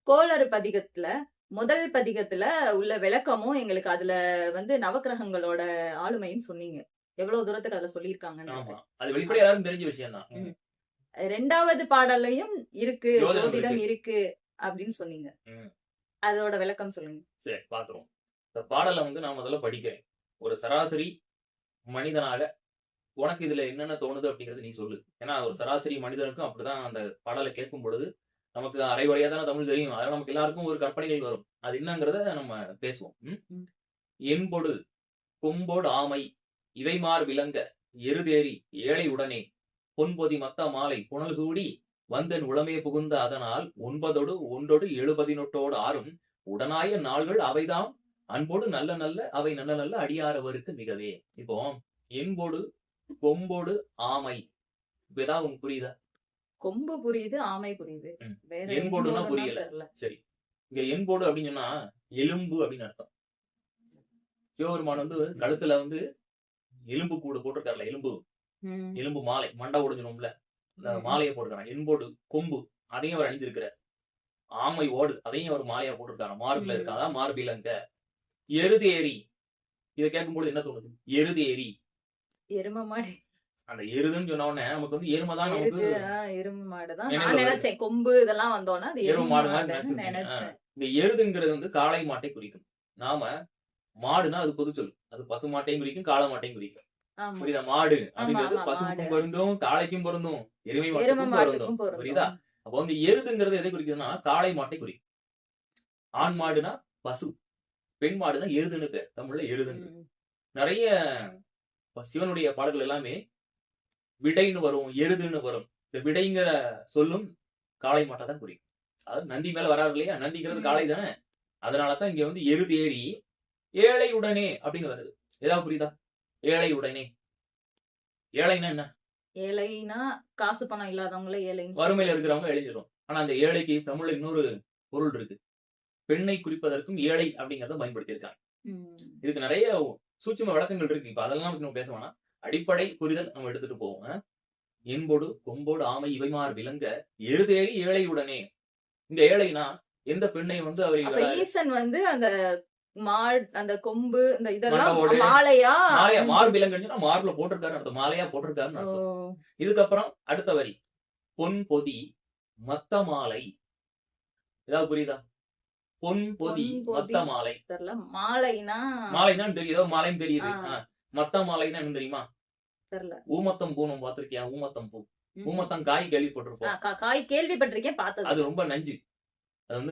கோளறு பதிகத்துல முதல் பதிகத்துல உள்ள விளக்கமும் எங்களுக்கு அதுல நவக்கிரகங்களோட ஆளுமைன்னு சொன்னீங்க. எவ்வளவு தூரத்துக்கு அதுல சொல்லியிருக்காங்கன்னு. ஆமா. அது வெளிப்படையா எல்லாருக்கும் தெரிஞ்ச விஷயம் தான். 2வது பாடல்லையும் இருக்கு, ஜோதிடம் ஜோதிடம் இருக்கு அப்படின்னு சொன்னீங்க. அதோட விளக்கம் சொல்லுங்க. சரி, பாத்துருவோம். இந்த பாடலை நான் முதல்ல படிக்கிறேன். ஒரு சராசரி மனிதனாக உனக்கு இதுல என்னென்ன தோணுது அப்படிங்கறது நீ சொல்லு. ஏன்னா ஒரு சராசரி மனிதனுக்கும் அப்படிதான் அந்த பாடலை கேட்கும் பொழுது நமக்கு அரைகுறையா தானே தமிழ் தெரியும். அதனால நமக்கு எல்லாருக்கும் ஒரு கற்பனைகள் வரும். அது என்னங்கிறத நம்ம பேசுவோம். என்பொடு கொம்போடு ஆமை இவைமார் விளங்க எருதேறி ஏழை உடனே பொன்பொதி மத்த மாலை புனல் சூடி வந்தன் உளமே புகுந்த அதனால் 9 ஒன்றொடு 70 ஆறும் உடனாய நாள்கள் அவைதாம் அன்போடு நல்ல நல்ல அவை நல்ல நல்ல அடியாரவருக்கு மிகவே. இப்போ என்போடு கொம்போடு ஆமை ஏதாவது உங்களுக்கு புரியுதா? கொம்பு புரியுது, ஆமை புரியுது. என்போடுன்னா புரியல. சரி, இங்க என்போடு அப்படின்னு சொன்னா எலும்பு அப்படின்னு அர்த்தம். சிவபெருமான் கழுத்துல எலும்பு கூடு போட்டிருக்காருல, எலும்பு மாலை, மண்டை உடைஞ்சிடும்ல, இந்த மாலையை போட்டிருக்காங்க. என்போடு கொம்பு அதையும் அவர் அணிந்திருக்கிறார். ஆமை ஓடு அதையும் அவர் மாலையா போட்டிருக்காங்க. மார்பில் இருக்காங்க. அதான் மார்பிலங்க. எருதேரி, இதை கேட்கும்போது என்ன தோணுது? எருதேரி, எரும மாடு. அந்த எருதுன்னு சொன்ன உடனே நமக்கு எருமைதான். நமக்கு எரும மாடுதான் நான் நினைச்சேன். கொம்பு இதெல்லாம் வந்தோன்னா அது எரும மாடு நினைச்சேன். இந்த எருதுங்கிறது காளை மாட்டை குறிக்கும். நாம மாடுனா அது பொது சொல். அது பசு மாட்டையும் குறிக்கும், காளை மாட்டையும் குறிக்கும். புரியுதா? மாடு அப்படிங்கிறது பசுக்கும் பொருந்தும், காளைக்கும் பொருந்தும், எருமை மாட்டுக்கும் பொருந்தும். புரியுதா? அப்போ எருதுங்கிறது எதை குறிக்குதுன்னா காளை மாட்டை குறிக்கும். ஆண் மாடுனா பசு, பெண் மாடுனா எருதுன்னு பேர். தமிழ்ல எருதுன்னு. நிறைய சிவனுடைய பாடல்கள் எல்லாமே விடைன்னு வரும், எருதுன்னு வரும். இந்த விடைங்கிற சொல்லும் காளை மாட்டை தான் குறிக்கும். அதாவது நந்தி மேல வராது இல்லையா? நந்திங்கிறது காளை தானே. அதனாலதான் இங்க எருது ஏறி ஏழை உடனே அப்படின்னு வருது. ஏதாவது புரியுதா? ஏழை உடனே. ஏழைனா என்ன? ஏழைனா காசு பணம் இல்லாதவங்கள ஏழை, வறுமையில இருக்கிறவங்க எழுதிடும். ஆனா அந்த ஏழைக்கு தமிழ்ல இன்னொரு பொருள் இருக்கு. பெண்ணை குறிப்பதற்கும் ஏழை அப்படிங்கறத பயன்படுத்தி இருக்காங்க. இதுக்கு நிறைய சூட்சும விளக்கங்கள் இருக்கு. இப்ப அதெல்லாம் நம்ம பேச வேணாம். அடிப்படை புரிதல் நம்ம எடுத்துட்டு போவோம். என்போடு கொம்போடு ஆமை இவைமார் விளங்க எருதேறி ஏழை உடனே. இந்த ஏழைனா எந்த பெண்ணை அவரை ஈசன் அந்த அந்த கொம்பு இந்த இதெல்லாம் மாலையா மார்பிலங்கன்னு மார்பில போட்டிருக்காரு, அந்த மாலையா போட்டிருக்காருன்னு அர்த்தம். இதுக்கப்புறம் அடுத்த வரி பொன் பொதி மத்த மாலை. ஏதாவது புரியுதா? பொன் பொதி மத்த மாலை. தெரியல. மாலைனா தெரியுதோ? மாலைன்னு தெரியுது. மத்த மாலைன்னா என்ன தெரியுமா? தெரியல. ஊமத்தம் பூணும் பாத்திருக்கியா? ஊமத்தம் பூ, ஊமத்தம் காய் கேள்விப்பட்டிருப்போம். காய் கேள்விப்பட்டிருக்கேன், பார்த்தது. அது ரொம்ப நஞ்சு.